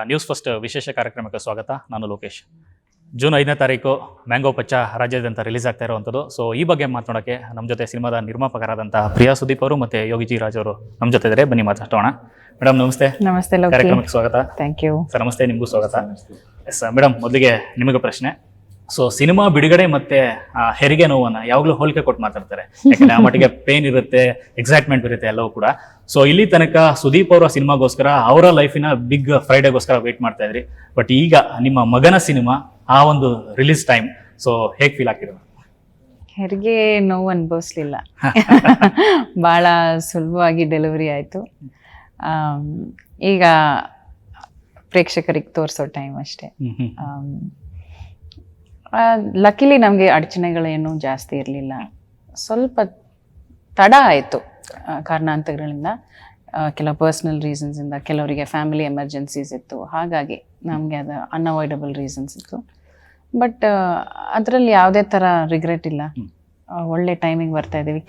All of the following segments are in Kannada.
ನ್ಯೂಸ್ ಫಸ್ಟ್ ವಿಶೇಷ ಕಾರ್ಯಕ್ರಮಕ್ಕೆ ಸ್ವಾಗತ. ನಾನು ಲೋಕೇಶ್. ಜೂನ್ 5ನೇ ತಾರೀಕು ಮ್ಯಾಂಗೋ ಪಚ್ಚ ರಾಜ್ಯಾದ್ಯಂತ ರಿಲೀಸ್ ಆಗ್ತಾ ಇರುವಂಥದ್ದು. ಸೊ ಈ ಬಗ್ಗೆ ಮಾತನಾಡೋಕ್ಕೆ ನಮ್ಮ ಜೊತೆ ಸಿನಿಮಾದ ನಿರ್ಮಾಪಕರಾದಂಥ ಪ್ರಿಯಾ ಸುದೀಪ್ ಅವರು ಮತ್ತು ಯೋಗಿ ಜಿ ರಾಜ್ ಅವರು ನಮ್ಮ ಜೊತೆ ಇದ್ದಾರೆ. ಬನ್ನಿ ಮಾತಾಡೋಣ. ಮೇಡಮ್ ನಮಸ್ತೆ. ನಮಸ್ತೆ. ಕಾರ್ಯಕ್ರಮಕ್ಕೆ ಸ್ವಾಗತ. Thank you sir. ನಮಸ್ತೆ, ನಿಮಗೂ ಸ್ವಾಗತ. ಎಸ್ ಮೇಡಮ್, ಮೊದಲಿಗೆ ನಿಮಗೆ ಪ್ರಶ್ನೆ. ಸೊ ಸಿನಿಮಾ ಬಿಡುಗಡೆ ಮತ್ತೆ ಹೆರಿಗೆ ನೋವನ್ನ ಯಾವಾಗಲೂ ಹೋಲಿಕೆ ಕೊಟ್ಟು ಮಾತಾಡ್ತಾರೆ. ಯಾಕಂದ್ರೆ ಆ ಮಟ್ಟಿಗೆ ಪೇನ್ ಇರುತ್ತೆ, ಎಕ್ಸೈಟ್ಮೆಂಟ್ ಇರುತ್ತೆ ಎಲ್ಲವೂ ಕೂಡ. ಸೊ ಇಲ್ಲಿ ತನಕ ಸುದೀಪ್ ಅವರ ಸಿನಿಮಾಗೋಸ್ಕರ, ಅವರ ಲೈಫಿನ ಬಿಗ್ ಫ್ರೈಡೇಗೋಸ್ಕರ ವೇಟ್ ಮಾಡ್ತಾ ಇದ್ರಿ. ಬಟ್ ಈಗ ನಿಮ್ಮ ಮಗನ ಸಿನಿಮಾ, ಆ ಒಂದು ರಿಲೀಸ್ ಟೈಮ್, ಸೊ ಹೇಗೆ ಫೀಲ್ ಆಗ್ತಿದೆ? ಹೆರಿಗೆ ನೋವು ಅನುಭವಿಸ್ಲಿಲ್ಲ. ಭಾಳ ಸುಲಭವಾಗಿ ಡೆಲಿವರಿ ಆಯಿತು. ಈಗ ಪ್ರೇಕ್ಷಕರಿಗೆ ತೋರಿಸೋ ಟೈಮ್ ಅಷ್ಟೇ. ಲಕ್ಕಿಲಿ ನಮಗೆ ಅಡಚಣೆಗಳೇನು ಜಾಸ್ತಿ ಇರಲಿಲ್ಲ. ಸ್ವಲ್ಪ ತಡ ಆಯಿತು ಕಾರಣಾಂತರಗಳಿಂದ, ಕೆಲವು ಪರ್ಸ್ನಲ್ ರೀಸನ್ಸಿಂದ, ಕೆಲವರಿಗೆ ಫ್ಯಾಮಿಲಿ ಎಮರ್ಜೆನ್ಸೀಸ್ ಇತ್ತು. ಹಾಗಾಗಿ ನಮಗೆ ಅದು ಅನ್ಅವಾಯ್ಡಬಲ್ ರೀಸನ್ಸ್ ಇತ್ತು. ಬಟ್ ಅದರಲ್ಲಿ ಯಾವುದೇ ಥರ ರಿಗ್ರೆಟ್ ಇಲ್ಲ. ಒಳ್ಳೆ ಟೈಮಿಗೆ ಬರ್ತಾ ಇದ್ದೀವಿ.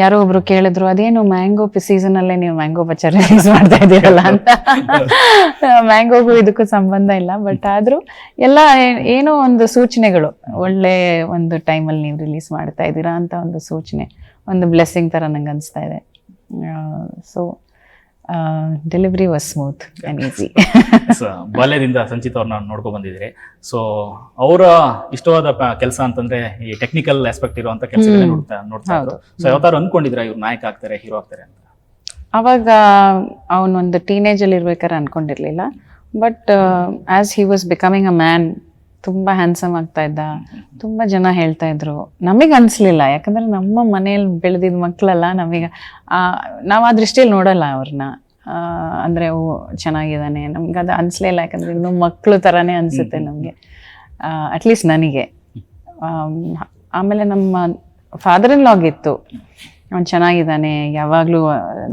ಯಾರೋ ಒಬ್ರು ಕೇಳಿದ್ರು, ಅದೇನು ಮ್ಯಾಂಗೋ ಸೀಸನಲ್ಲೇ ನೀವು ಮ್ಯಾಂಗೋ ಪಚ್ಚ ರಿಲೀಸ್ ಮಾಡ್ತಾ ಇದ್ದೀರಲ್ಲ ಅಂತ. ಮ್ಯಾಂಗೋಗೂ ಇದಕ್ಕೂ ಸಂಬಂಧ ಇಲ್ಲ. ಬಟ್ ಆದರೂ ಎಲ್ಲ ಏನೋ ಒಂದು ಸೂಚನೆಗಳು, ಒಳ್ಳೆ ಒಂದು ಟೈಮಲ್ಲಿ ನೀವು ರಿಲೀಸ್ ಮಾಡ್ತಾ ಇದ್ದೀರಾ ಅಂತ ಒಂದು ಸೂಚನೆ, ಒಂದು ಬ್ಲೆಸ್ಸಿಂಗ್ ಥರ ನಂಗೆ ಅನಿಸ್ತಾ ಇದೆ. So delivery was smooth and easy. ಬಾಲ್ಯದಿಂದ ಸಂಚಿತ್ ಅವ್ರನ್ನ ನೋಡ್ಕೊ ಬಂದಿದ್ರಿ. ಸೊ ಅವರ ಇಷ್ಟವಾದ ಕೆಲಸ ಅಂತಂದ್ರೆ ಈ ಟೆಕ್ನಿಕಲ್ ಆಸ್ಪೆಕ್ಟ್ ಇರುವಂತ ಕೆಲಸ ನೋಡ್ತಾ ಇದ್ರು. ಸೊ ಯಾವತ್ತಾರು ಅನ್ಕೊಂಡಿದ್ರ ಇವ್ರು ನಾಯಕ ಆಗ್ತಾರೆ, ಹೀರೋ ಆಗ್ತಾರೆ ಅಂತ? ಅವಾಗ ಅವನೊಂದು ಟೀನೇಜಲ್ಲಿ ಇರ್ಬೇಕಾದ್ರೆ ಅನ್ಕೊಂಡಿರ್ಲಿಲ್ಲ. But as he was becoming a man, ತುಂಬ ಹ್ಯಾಂಡ್ಸಮ್ ಆಗ್ತಾ ಇದ್ದ. ತುಂಬ ಜನ ಹೇಳ್ತಾ ಇದ್ರು, ನಮಗೆ ಅನಿಸ್ಲಿಲ್ಲ. ಯಾಕಂದ್ರೆ ನಮ್ಮ ಮನೇಲಿ ಬೆಳೆದಿದ್ದ ಮಕ್ಕಳಲ್ಲ, ನಮಗೆ ನಾವು ಆ ದೃಷ್ಟಿಯಲ್ಲಿ ನೋಡಲ್ಲ ಅವ್ರನ್ನ. ಅಂದರೆ ಅವು ಚೆನ್ನಾಗಿದ್ದಾನೆ, ನಮ್ಗೆ ಅದು ಅನಿಸ್ಲೇ ಇಲ್ಲ. ಯಾಕಂದರೆ ಇನ್ನೂ ಮಕ್ಕಳು ಥರನೇ ಅನಿಸುತ್ತೆ ನಮಗೆ, ಅಟ್ಲೀಸ್ಟ್ ನನಗೆ. ಆಮೇಲೆ ನಮ್ಮ ಫಾದರ್ ಇನ್ ಲಾಗ್ ಇತ್ತು, ಅವ್ನು ಚೆನ್ನಾಗಿದ್ದಾನೆ, ಯಾವಾಗಲೂ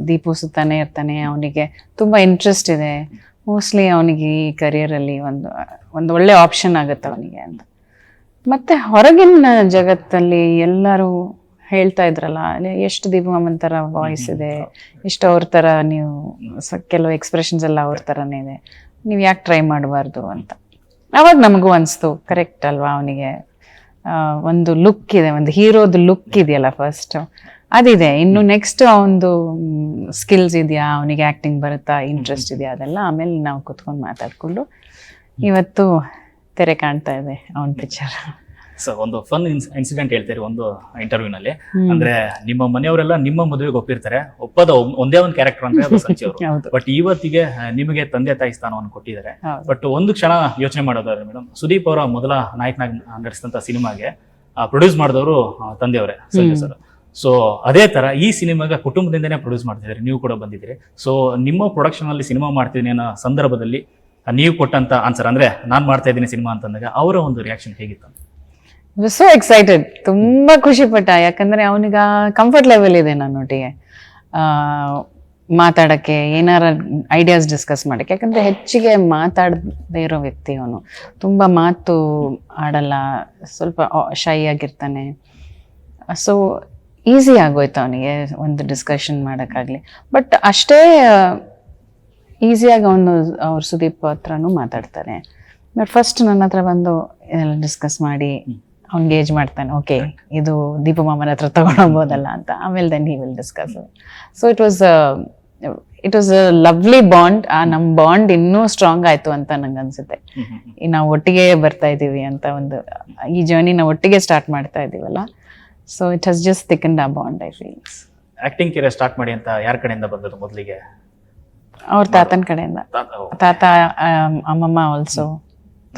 ದೀಪು ಸುತ್ತಾನೆ ಇರ್ತಾನೆ, ಅವನಿಗೆ ತುಂಬ ಇಂಟ್ರೆಸ್ಟ್ ಇದೆ, ಮೋಸ್ಟ್ಲಿ ಅವನಿಗೆ ಈ ಕರಿಯರಲ್ಲಿ ಒಂದು ಒಳ್ಳೆ ಆಪ್ಷನ್ ಆಗುತ್ತೆ ಅವನಿಗೆ ಅಂತ. ಮತ್ತು ಹೊರಗಿನ ಜಗತ್ತಲ್ಲಿ ಎಲ್ಲರೂ ಹೇಳ್ತಾ ಇದ್ರಲ್ಲ, ಎಷ್ಟು ದೀಪಮ್ಮನ ಥರ ವಾಯ್ಸ್ ಇದೆ, ಎಷ್ಟು ಅವ್ರ ಥರ ನೀವು ಕೆಲವು ಎಕ್ಸ್ಪ್ರೆಷನ್ಸ್ ಎಲ್ಲ ಅವ್ರ ಥರನೇ ಇದೆ, ನೀವು ಯಾಕೆ ಟ್ರೈ ಮಾಡಬಾರ್ದು ಅಂತ. ಆವಾಗ ನಮಗೂ ಅನಿಸ್ತು, ಕರೆಕ್ಟ್ ಅಲ್ವಾ, ಅವನಿಗೆ ಒಂದು ಲುಕ್ ಇದೆ, ಒಂದು ಹೀರೋದು ಲುಕ್ ಇದೆಯಲ್ಲ ಫಸ್ಟ್ ಅದಿದೆ. ಇನ್ನು ನೆಕ್ಸ್ಟ್ ಅವನದು ಸ್ಕಿಲ್ಸ್ ಇದೆಯಾ, ಅವನಿಗೆ ಆ್ಯಕ್ಟಿಂಗ್ ಬರುತ್ತಾ, ಇಂಟ್ರೆಸ್ಟ್ ಇದೆಯಾ, ಅದೆಲ್ಲ ಆಮೇಲೆ ನಾವು ಕುತ್ಕೊಂಡು ಮಾತಾಡಿಕೊಂಡು ಇವತ್ತು ತೆರೆ ಕಾಣ್ತಾ ಇದೆ ಅವನ ಪಿಕ್ಚರ್. ಸೊ ಒಂದು ಫನ್ ಇನ್ಸಿಡೆಂಟ್ ಹೇಳ್ತೀರಿ ಒಂದು ಇಂಟರ್ವ್ಯೂನಲ್ಲಿ. ಅಂದ್ರೆ ನಿಮ್ಮ ಮನೆಯವರೆಲ್ಲ ನಿಮ್ಮ ಮದುವೆಗೆ ಒಪ್ಪಿರ್ತಾರೆ, ಒಪ್ಪದ ಒಂದೇ ಒಂದು ಕ್ಯಾರೆಕ್ಟರ್ ಅಂದ್ರೆ ಅದು ಸಂಚಿ ಅವರು. ಬಟ್ ಇವತ್ತಿಗೆ ನಿಮಗೆ ತಂದೆ ತಾಯಿ ಸ್ಥಾನವನ್ನು ಕೊಟ್ಟಿದ್ದಾರೆ. ಬಟ್ ಒಂದು ಕ್ಷಣ ಯೋಚನೆ ಮಾಡೋದಾದ್ರೆ ಮೇಡಮ್, ಸುದೀಪ್ ಅವರ ಮೊದಲ ನಾಯಕನಾಗಿ ನಡೆಸಿದಂತ ಸಿನಿಮಾಗೆ ಪ್ರೊಡ್ಯೂಸ್ ಮಾಡಿದವರು ತಂದೆಯವರೇ, ಸಂಜಯ್ ಸರ್. ಸೊ ಅದೇ ತರ ಈ ಸಿನಿಮಾಗ ಕುಟುಂಬದಿಂದನೇ ಪ್ರೊಡ್ಯೂಸ್ ಮಾಡ್ತಿದ್ದಾರೆ, ನೀವು ಕೂಡ ಬಂದಿದ್ದೀರಿ. ಸೊ ನಿಮ್ಮ ಪ್ರೊಡಕ್ಷನ್ ಅಲ್ಲಿ ಸಿನಿಮಾ ಮಾಡ್ತಿದ್ದೀನಿ ಅನ್ನೋ ಸಂದರ್ಭದಲ್ಲಿ ನೀವು ಕೊಟ್ಟಂತ ಆನ್ಸರ್, ಅಂದ್ರೆ ನಾನ್ ಮಾಡ್ತಾ ಇದ್ದೀನಿ ಸಿನಿಮಾ ಅಂತಂದಾಗ ಅವರ ಒಂದು ರಿಯಾಕ್ಷನ್ ಹೇಗಿತ್ತು? ಸೋ ಎಕ್ಸೈಟೆಡ್, ತುಂಬಾ ಖುಷಿ ಪಟ್ಟ. ಯಾಕಂದ್ರೆ ಅವನಿಗ ಕಂಫರ್ಟ್ ಲೆವೆಲ್ ಇದೆ ನನ್ನೊಟ್ಟಿಗೆ ಮಾತಾಡಕ್ಕೆ, ಏನಾರ ಐಡಿಯಾಸ್ ಡಿಸ್ಕಸ್ ಮಾಡಕ್ಕೆ. ಯಾಕಂದ್ರೆ ಹೆಚ್ಚಿಗೆ ಮಾತಾಡದೇ ಇರೋ ವ್ಯಕ್ತಿ ಅವನು, ತುಂಬಾ ಮಾತು ಆಡಲ್ಲ, ಸ್ವಲ್ಪ ಶೈ ಆಗಿರ್ತಾನೆ. ಸೊ ಈಸಿ ಆಗೋಯ್ತು ಅವನಿಗೆ ಒಂದು ಡಿಸ್ಕಷನ್ ಮಾಡೋಕ್ಕಾಗಲಿ. ಬಟ್ ಅಷ್ಟೇ ಈಸಿಯಾಗಿ ಅವನು ಅವ್ರ ಸುದೀಪ್ ಹತ್ರನೂ ಮಾತಾಡ್ತಾನೆ. ಬಟ್ ಫಸ್ಟ್ ನನ್ನ ಹತ್ರ ಬಂದು ಎಲ್ಲ ಡಿಸ್ಕಸ್ ಮಾಡಿ ಅವ್ನಿಗೆ ಏಜ್ ಮಾಡ್ತಾನೆ, ಓಕೆ ಇದು ದೀಪ ಮಾಮನ ಹತ್ರ ತಗೊಂಡೋಗ್ಬೋದಲ್ಲ ಅಂತ. ಆಮೇಲೆ then he will discuss. So it was a lovely bond. ನಮ್ಮ ಬಾಂಡ್ ಇನ್ನೂ ಸ್ಟ್ರಾಂಗ್ ಆಯಿತು ಅಂತ ನಂಗೆ ಅನ್ಸುತ್ತೆ. ನಾವು ಒಟ್ಟಿಗೆ ಬರ್ತಾ ಇದ್ದೀವಿ ಅಂತ, ಒಂದು ಈ ಜರ್ನಿ ನಾವು ಒಟ್ಟಿಗೆ ಸ್ಟಾರ್ಟ್ ಮಾಡ್ತಾ ಇದ್ದೀವಲ್ಲ. ಸೊ ಇಟ್ ಹಸ್ ಜಸ್ಟ್ ಥಿಕನ್ಡ್ ಆ bond, I feel. Acting career start ಮಾಡಿ ಅಂತ ಯಾರ ಕಡೆಯಿಂದ ಬಂದದ್ದು ಮೊದಲಿಗೆ? ಅವ್ರ ತಾತನ ಕಡೆಯಿಂದ. ತಾತ, ಅಮ್ಮಮ್ಮ ಆಲ್ಸೋ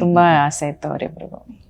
ತುಂಬಾ ಆಸೆ ಇತ್ತು ಅವರಿಬ್ರಿಗೂ.